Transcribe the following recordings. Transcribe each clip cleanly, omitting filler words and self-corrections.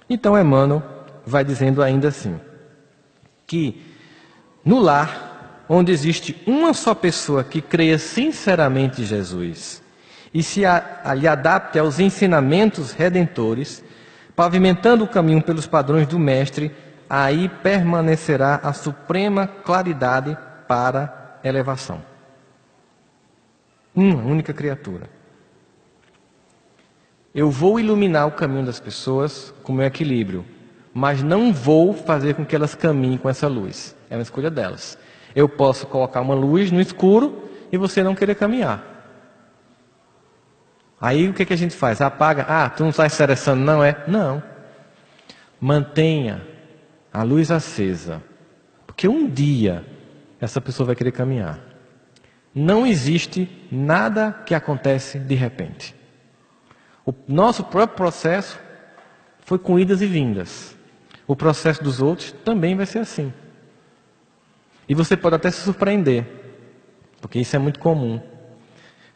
Então Emmanuel vai dizendo ainda assim, que no lar, onde existe uma só pessoa que creia sinceramente em Jesus e lhe adapte aos ensinamentos redentores, pavimentando o caminho pelos padrões do Mestre, aí permanecerá a suprema claridade para elevação. Uma única criatura. Eu vou iluminar o caminho das pessoas com o meu equilíbrio, mas não vou fazer com que elas caminhem com essa luz. É uma escolha delas. Eu posso colocar uma luz no escuro e você não querer caminhar. Aí o que a gente faz? Apaga. Ah, tu não está interessando, não é? Não. Mantenha a luz acesa. Porque um dia essa pessoa vai querer caminhar. Não existe nada que acontece de repente. O nosso próprio processo foi com idas e vindas. O processo dos outros também vai ser assim. E você pode até se surpreender, porque isso é muito comum.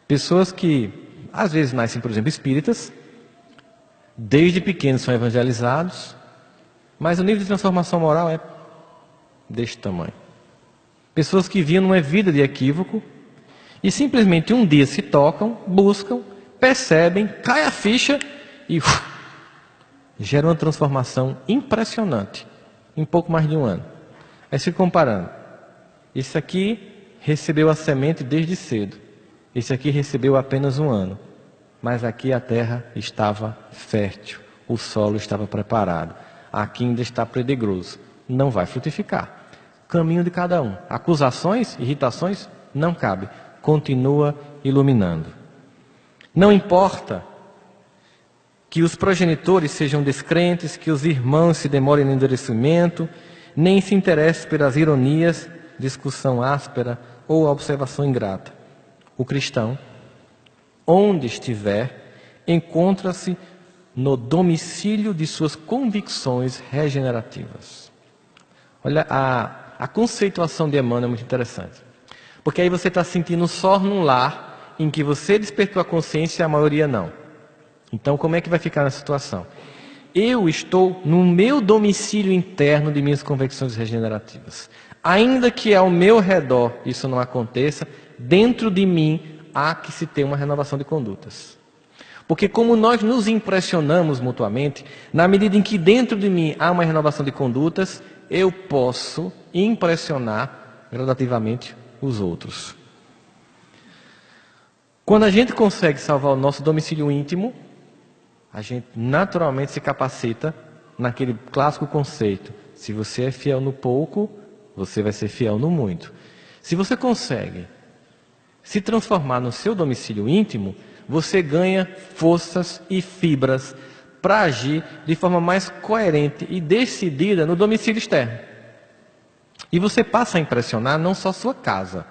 Pessoas que, às vezes, nascem, por exemplo, espíritas, desde pequenos são evangelizados, mas o nível de transformação moral é deste tamanho. Pessoas que vinham numa vida de equívoco e simplesmente um dia se tocam, buscam, percebem, cai a ficha e gera uma transformação impressionante em pouco mais de um ano. Aí se comparando. Esse aqui recebeu a semente desde cedo. Esse aqui recebeu apenas um ano. Mas aqui a terra estava fértil. O solo estava preparado. Aqui ainda está pedregoso. Não vai frutificar. Caminho de cada um. Acusações, irritações, não cabe. Continua iluminando. Não importa que os progenitores sejam descrentes, que os irmãos se demorem no endurecimento, nem se interessem pelas ironias, discussão áspera ou observação ingrata. O cristão, onde estiver, encontra-se no domicílio de suas convicções regenerativas. Olha, a conceituação de Emmanuel é muito interessante. Porque aí você está sentindo só num lar em que você despertou a consciência e a maioria não. Então, como é que vai ficar nessa situação? Eu estou no meu domicílio interno de minhas convicções regenerativas. Ainda que ao meu redor isso não aconteça, dentro de mim há que se ter uma renovação de condutas. Porque como nós nos impressionamos mutuamente, na medida em que dentro de mim há uma renovação de condutas, eu posso impressionar gradativamente os outros. Quando a gente consegue salvar o nosso domicílio íntimo, a gente naturalmente se capacita naquele clássico conceito. Se você é fiel no pouco, você vai ser fiel no muito. Se você consegue se transformar no seu domicílio íntimo, você ganha forças e fibras para agir de forma mais coerente e decidida no domicílio externo. E você passa a impressionar não só sua casa,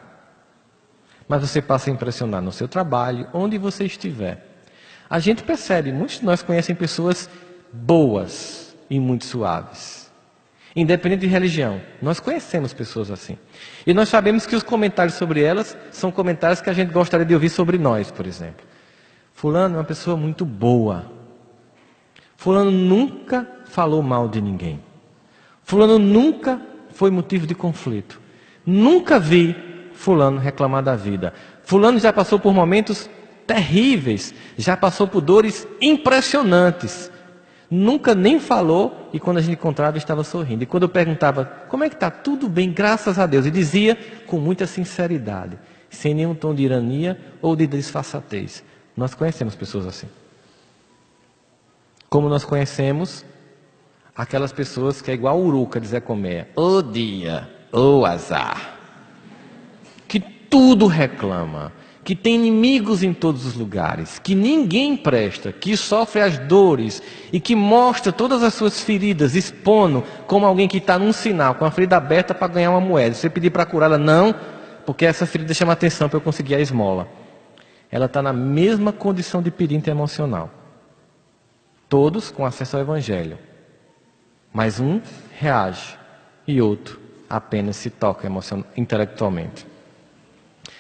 mas você passa a impressionar no seu trabalho, onde você estiver. A gente percebe, muitos de nós conhecem pessoas boas e muito suaves. Independente de religião, nós conhecemos pessoas assim. E nós sabemos que os comentários sobre elas são comentários que a gente gostaria de ouvir sobre nós, por exemplo. Fulano é uma pessoa muito boa. Fulano nunca falou mal de ninguém. Fulano nunca foi motivo de conflito. Nunca vi Fulano reclamar da vida. Fulano já passou por momentos terríveis, já passou por dores impressionantes. Nunca nem falou e quando a gente encontrava estava sorrindo. E quando eu perguntava, como é que está? Tudo bem, graças a Deus. E dizia com muita sinceridade, sem nenhum tom de ironia ou de disfarçatez. Nós conhecemos pessoas assim. Como nós conhecemos aquelas pessoas que é igual a uruca de Zé Colmeia. Ô dia, ô azar. Que tudo reclama. Que tem inimigos em todos os lugares, que ninguém presta, que sofre as dores e que mostra todas as suas feridas, expondo como alguém que está num sinal, com a ferida aberta para ganhar uma moeda. Se você pedir para curá-la, não, porque essa ferida chama atenção para eu conseguir a esmola. Ela está na mesma condição de pedinte emocional. Todos com acesso ao Evangelho. Mas um reage e outro apenas se toca intelectualmente.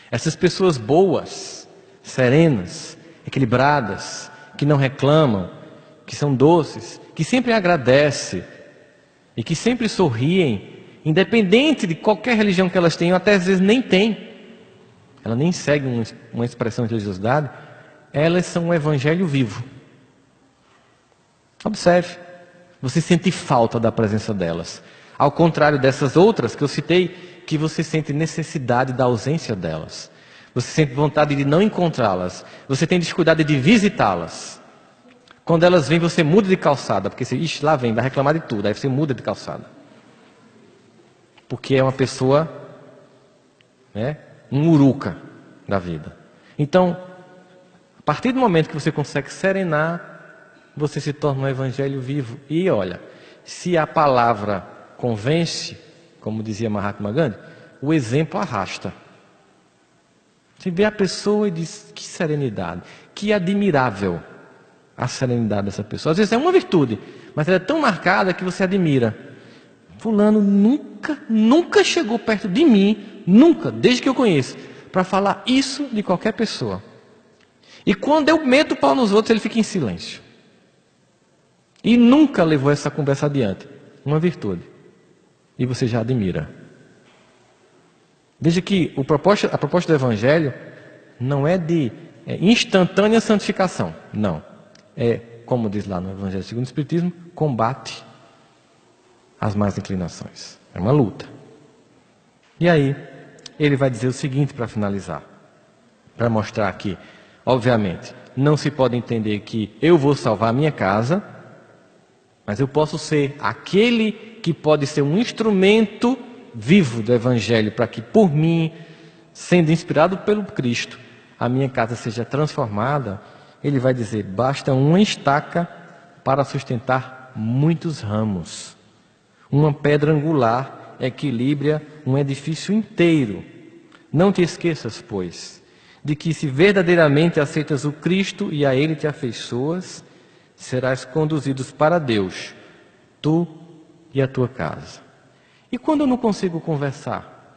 Essas pessoas boas, serenas, equilibradas, que não reclamam, que são doces, que sempre agradecem e que sempre sorriem, independente de qualquer religião que elas tenham, até às vezes nem tem, ela nem segue uma expressão de religiosidade, elas são um evangelho vivo. Observe, você sente falta da presença delas. Ao contrário dessas outras que eu citei, que você sente necessidade da ausência delas. Você sente vontade de não encontrá-las. Você tem dificuldade de visitá-las. Quando elas vêm, você muda de calçada, porque você, ixi, lá vem, vai reclamar de tudo, aí você muda de calçada. Porque é uma pessoa, né, um uruca da vida. Então, a partir do momento que você consegue serenar, você se torna um evangelho vivo. E olha, se a palavra convence, como dizia Mahatma Gandhi, o exemplo arrasta. Você vê a pessoa e diz, que serenidade, que admirável a serenidade dessa pessoa. Às vezes é uma virtude, mas ela é tão marcada que você admira. Fulano nunca chegou perto de mim, nunca, desde que eu conheço, para falar isso de qualquer pessoa. E quando eu meto o pau nos outros, ele fica em silêncio. E nunca levou essa conversa adiante. Uma virtude. E você já admira. Veja que a proposta do Evangelho não é de instantânea santificação. Não. É, como diz lá no Evangelho segundo o Espiritismo, combate as más inclinações. É uma luta. E aí, ele vai dizer o seguinte para finalizar. Para mostrar que, obviamente, não se pode entender que eu vou salvar a minha casa, mas eu posso ser aquele que pode ser um instrumento vivo do Evangelho para que, por mim, sendo inspirado pelo Cristo, a minha casa seja transformada. Ele vai dizer, basta uma estaca para sustentar muitos ramos. Uma pedra angular equilibra um edifício inteiro. Não te esqueças, pois, de que se verdadeiramente aceitas o Cristo e a Ele te afeiçoas, serás conduzidos para Deus, tu e a tua casa. E quando eu não consigo conversar?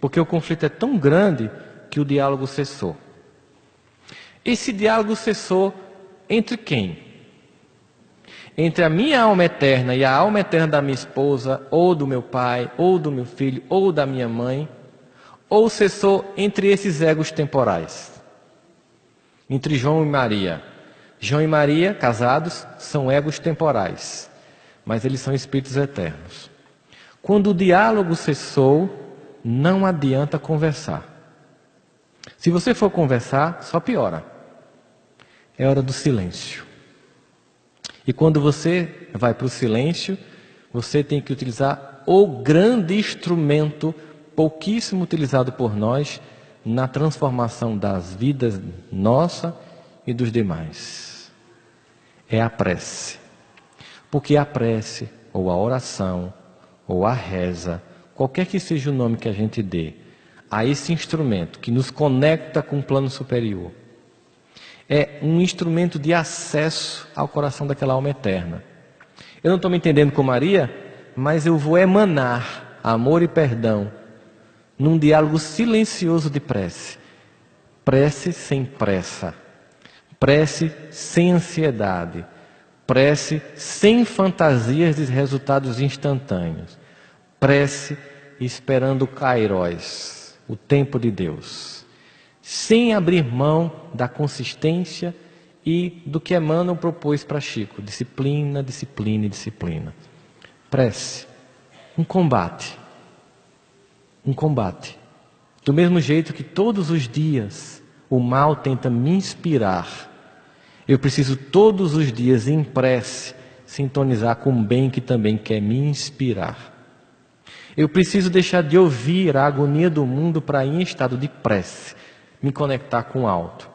Porque o conflito é tão grande que o diálogo cessou. Esse diálogo cessou entre quem? Entre a minha alma eterna e a alma eterna da minha esposa, ou do meu pai, ou do meu filho, ou da minha mãe, ou cessou entre esses egos temporais? Entre João e Maria. João e Maria, casados, são egos temporais, mas eles são espíritos eternos. Quando o diálogo cessou, não adianta conversar. Se você for conversar, só piora. É hora do silêncio. E quando você vai para o silêncio, você tem que utilizar o grande instrumento, pouquíssimo utilizado por nós, na transformação das vidas nossa e dos demais. É a prece. Porque a prece, ou a oração, ou a reza, qualquer que seja o nome que a gente dê, a esse instrumento que nos conecta com o plano superior, é um instrumento de acesso ao coração daquela alma eterna. Eu não estou me entendendo com Maria, mas eu vou emanar amor e perdão num diálogo silencioso de prece. Prece sem pressa. Prece sem ansiedade. Prece sem fantasias de resultados instantâneos. Prece esperando o Kairos, o tempo de Deus. Sem abrir mão da consistência e do que Emmanuel propôs para Chico. Disciplina, disciplina e disciplina. Prece. Um combate. Um combate. Do mesmo jeito que todos os dias o mal tenta me inspirar, eu preciso todos os dias em prece sintonizar com o bem que também quer me inspirar. Eu preciso deixar de ouvir a agonia do mundo para ir em estado de prece, me conectar com o alto.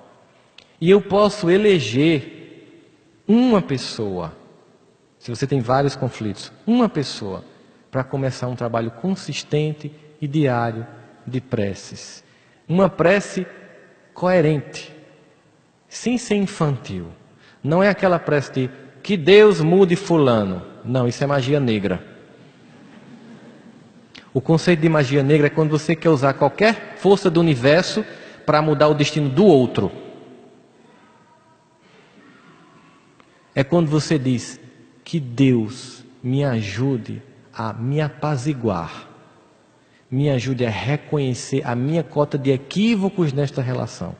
E eu posso eleger uma pessoa, se você tem vários conflitos, uma pessoa para começar um trabalho consistente e diário de preces. Uma prece coerente, sem ser infantil. Não é aquela prece de que Deus mude fulano. Não, isso é magia negra. O conceito de magia negra é quando você quer usar qualquer força do universo para mudar o destino do outro. É quando você diz, que Deus me ajude a me apaziguar, me ajude a reconhecer a minha cota de equívocos nesta relação,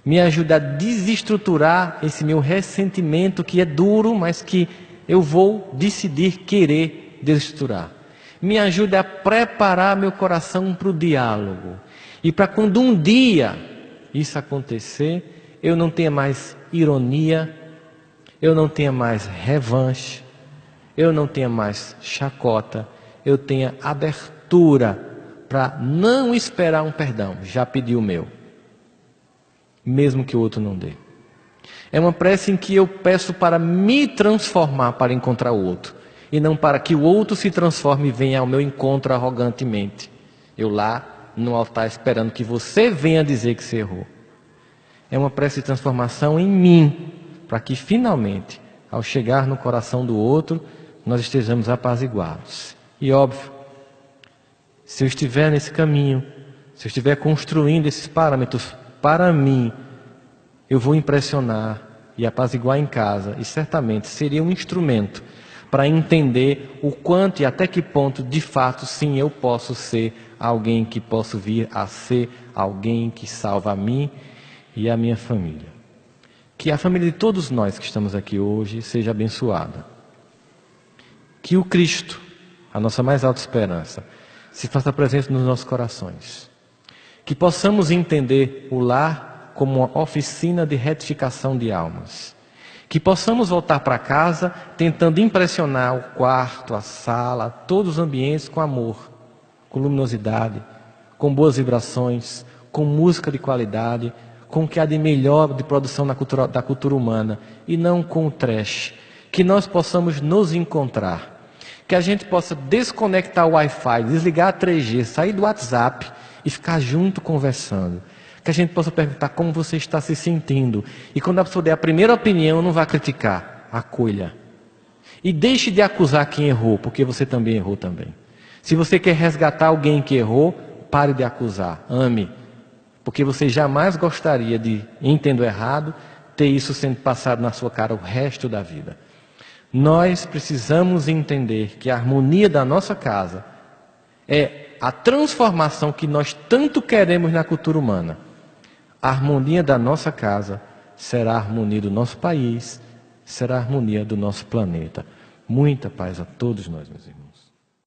me ajude a desestruturar esse meu ressentimento que é duro, mas que eu vou decidir querer desestruturar. Me ajude a preparar meu coração para o diálogo. E para quando um dia isso acontecer, eu não tenha mais ironia, eu não tenha mais revanche, eu não tenha mais chacota, eu tenha abertura para não esperar um perdão, já pedi o meu, mesmo que o outro não dê. É uma prece em que eu peço para me transformar para encontrar o outro, e não para que o outro se transforme e venha ao meu encontro arrogantemente. Eu lá no altar esperando que você venha dizer que você errou. É uma prece de transformação em mim, para que finalmente, ao chegar no coração do outro, nós estejamos apaziguados. E óbvio, se eu estiver nesse caminho, se eu estiver construindo esses parâmetros para mim, eu vou impressionar e apaziguar em casa, e certamente seria um instrumento para entender o quanto e até que ponto, de fato, sim, eu posso ser alguém que posso vir a ser alguém que salva a mim e a minha família. Que a família de todos nós que estamos aqui hoje seja abençoada. Que o Cristo, a nossa mais alta esperança, se faça presente nos nossos corações. Que possamos entender o lar como uma oficina de retificação de almas. Que possamos voltar para casa tentando impressionar o quarto, a sala, todos os ambientes com amor, com luminosidade, com boas vibrações, com música de qualidade, com o que há de melhor de produção da cultura humana e não com o trash. Que nós possamos nos encontrar, que a gente possa desconectar o Wi-Fi, desligar a 3G, sair do WhatsApp e ficar junto conversando. Que a gente possa perguntar como você está se sentindo. E quando a pessoa der a primeira opinião, não vá criticar, acolha. E deixe de acusar quem errou, porque você também errou também. Se você quer resgatar alguém que errou, pare de acusar, ame. Porque você jamais gostaria de, entendo errado, ter isso sendo passado na sua cara o resto da vida. Nós precisamos entender que a harmonia da nossa casa é a transformação que nós tanto queremos na cultura humana. A harmonia da nossa casa será a harmonia do nosso país, será a harmonia do nosso planeta. Muita paz a todos nós, meus irmãos.